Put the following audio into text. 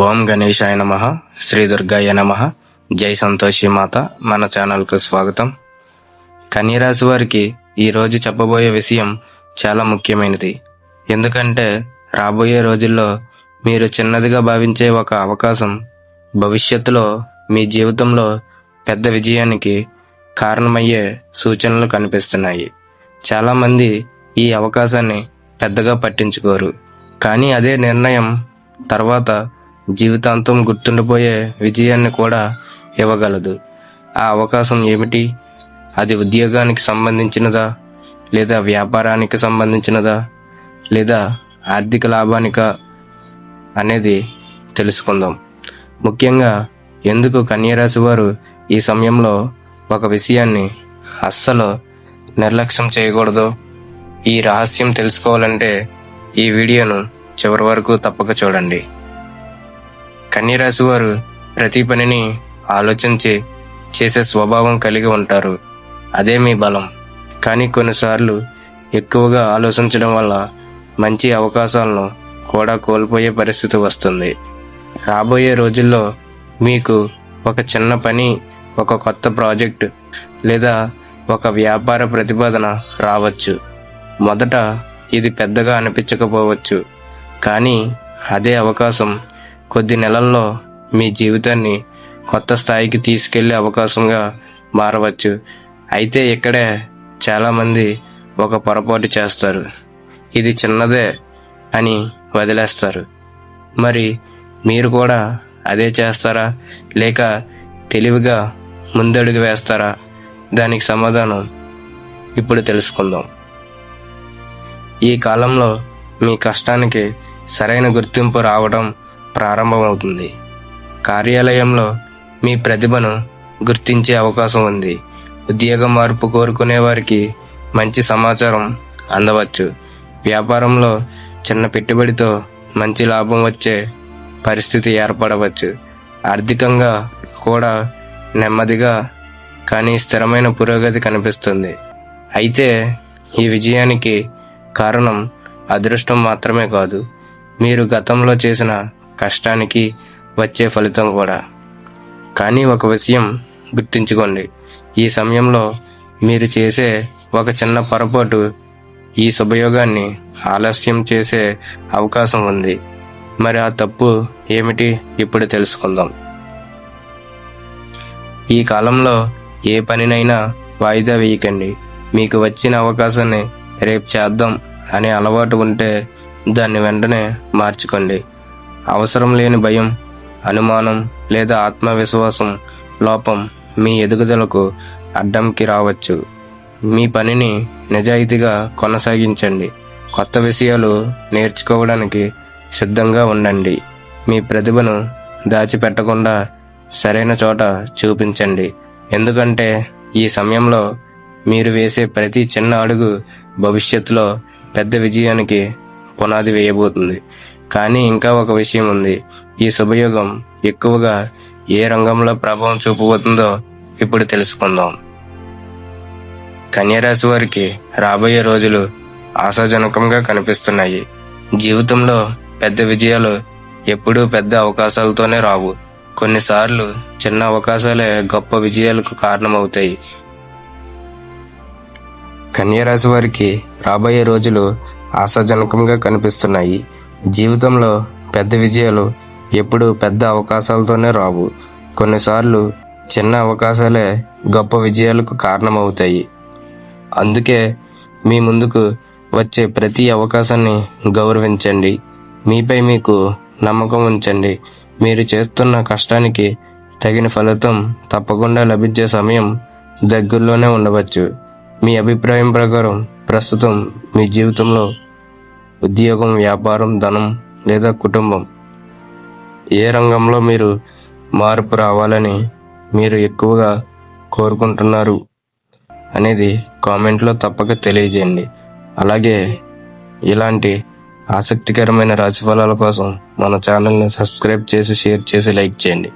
ఓం గణేశాయ నమః, శ్రీ దుర్గాయ నమః. జై సంతోషి మాత. మన ఛానల్కు స్వాగతం. కన్యరాశి వారికి ఈరోజు చెప్పబోయే విషయం చాలా ముఖ్యమైనది. ఎందుకంటే రాబోయే రోజుల్లో మీరు చిన్నదిగా భావించే ఒక అవకాశం భవిష్యత్తులో మీ జీవితంలో పెద్ద విజయానికి కారణమయ్యే సూచనలు కనిపిస్తున్నాయి. చాలామంది ఈ అవకాశాన్ని పెద్దగా పట్టించుకోరు, కానీ అదే నిర్ణయం తర్వాత జీవితాంతం గుర్తుండిపోయే విజయాన్ని కూడా ఇవ్వగలదు. ఆ అవకాశం ఏమిటి? అది ఉద్యోగానికి సంబంధించినదా, లేదా వ్యాపారానికి సంబంధించినదా, లేదా ఆర్థిక లాభానికా అనేది తెలుసుకుందాం. ముఖ్యంగా ఎందుకు కన్యరాశి వారు ఈ సమయంలో ఒక విషయాన్ని అస్సలు నిర్లక్ష్యం చేయకూడదో ఈ రహస్యం తెలుసుకోవాలంటే ఈ వీడియోను చివరి వరకు తప్పక చూడండి. కన్యరాశి వారు ప్రతి పనిని ఆలోచించి చేసే స్వభావం కలిగి ఉంటారు. అదే మీ బలం. కానీ కొన్నిసార్లు ఎక్కువగా ఆలోచించడం వల్ల మంచి అవకాశాలను కూడా కోల్పోయే పరిస్థితి వస్తుంది. రాబోయే రోజుల్లో మీకు ఒక చిన్న పని, ఒక కొత్త ప్రాజెక్టు లేదా ఒక వ్యాపార ప్రతిపాదన రావచ్చు. మొదట ఇది పెద్దగా అనిపించకపోవచ్చు, కానీ అదే అవకాశం కొద్ది నెలల్లో మీ జీవితాన్ని కొత్త స్థాయికి తీసుకెళ్లే అవకాశంగా మారవచ్చు. అయితే ఇక్కడే చాలామంది ఒక పొరపాటు చేస్తారు. ఇది చిన్నదే అని వదిలేస్తారు. మరి మీరు కూడా అదే చేస్తారా, లేక తెలివిగా ముందడుగు వేస్తారా? దానికి సమాధానం ఇప్పుడు తెలుసుకుందాం. ఈ కాలంలో మీ కష్టానికి సరైన గుర్తింపు రావడం ప్రారంభమవుతుంది. కార్యాలయంలో మీ ప్రతిభను గుర్తించే అవకాశం ఉంది. ఉద్యోగ మార్పు కోరుకునే వారికి మంచి సమాచారం అందవచ్చు. వ్యాపారంలో చిన్న పెట్టుబడితో మంచి లాభం వచ్చే పరిస్థితి ఏర్పడవచ్చు. ఆర్థికంగా కూడా నెమ్మదిగా కానీ స్థిరమైన పురోగతి కనిపిస్తుంది. అయితే ఈ విజయానికి కారణం అదృష్టం మాత్రమే కాదు, మీరు గతంలో చేసిన కష్టానికి వచ్చే ఫలితం కూడా. కానీ ఒక విషయం గుర్తుంచుకోండి, ఈ సమయంలో మీరు చేసే ఒక చిన్న పొరపాటు ఈ శుభయోగాన్ని ఆలస్యం చేసే అవకాశం ఉంది. మరి ఆ తప్పు ఏమిటి ఇప్పుడు తెలుసుకుందాం. ఈ కాలంలో ఏ పనినైనా వాయిదా వేయకండి. మీకు వచ్చిన అవకాశాన్ని రేపు చేద్దాం అనే అలవాటు ఉంటే దాన్ని వెంటనే మార్చుకోండి. అవసరం లేని భయం, అనుమానం లేదా ఆత్మవిశ్వాసం లోపం మీ ఎదుగుదలకు అడ్డంకి రావచ్చు. మీ పనిని నిజాయితీగా కొనసాగించండి. కొత్త విషయాలు నేర్చుకోవడానికి సిద్ధంగా ఉండండి. మీ ప్రతిభను దాచిపెట్టకుండా సరైన చోట చూపించండి. ఎందుకంటే ఈ సమయంలో మీరు వేసే ప్రతి చిన్న అడుగు భవిష్యత్తులో పెద్ద విజయానికి పునాది వేయబోతుంది. కానీ ఇంకా ఒక విషయం ఉంది. ఈ శుభయోగం ఎక్కువగా ఏ రంగంలో ప్రభావం చూపబోతుందో ఇప్పుడు తెలుసుకుందాం. కన్యరాశి వారికి రాబోయే రోజులు ఆశాజనకంగా కనిపిస్తున్నాయి. జీవితంలో పెద్ద విజయాలు ఎప్పుడూ పెద్ద అవకాశాలతోనే రావు. కొన్నిసార్లు చిన్న అవకాశాలే గొప్ప విజయాలకు కారణమవుతాయి. కన్యరాశి వారికి రాబోయే రోజులు ఆశాజనకంగా కనిపిస్తున్నాయి. జీవితంలో పెద్ద విజయాలు ఎప్పుడూ పెద్ద అవకాశాలతోనే రావు. కొన్నిసార్లు చిన్న అవకాశాలే గొప్ప విజయాలకు కారణమవుతాయి. అందుకే మీ ముందుకు వచ్చే ప్రతి అవకాశాన్ని గౌరవించండి. మీపై మీకు నమ్మకం ఉంచండి. మీరు చేస్తున్న కష్టానికి తగిన ఫలితం తప్పకుండా లభించే సమయం దగ్గరలోనే ఉండవచ్చు. మీ అభిప్రాయం ప్రకారం ప్రస్తుతం మీ జీవితంలో ఉద్యోగం, వ్యాపారం, ధనం లేదా కుటుంబం ఏ రంగంలో మీరు మార్పు రావాలని మీరు ఎక్కువగా కోరుకుంటున్నారు అనేది కామెంట్లో తప్పక తెలియజేయండి. అలాగే ఇలాంటి ఆసక్తికరమైన రాశిఫలాల కోసం మన ఛానల్ని సబ్స్క్రైబ్ చేసి, షేర్ చేసి, లైక్ చేయండి.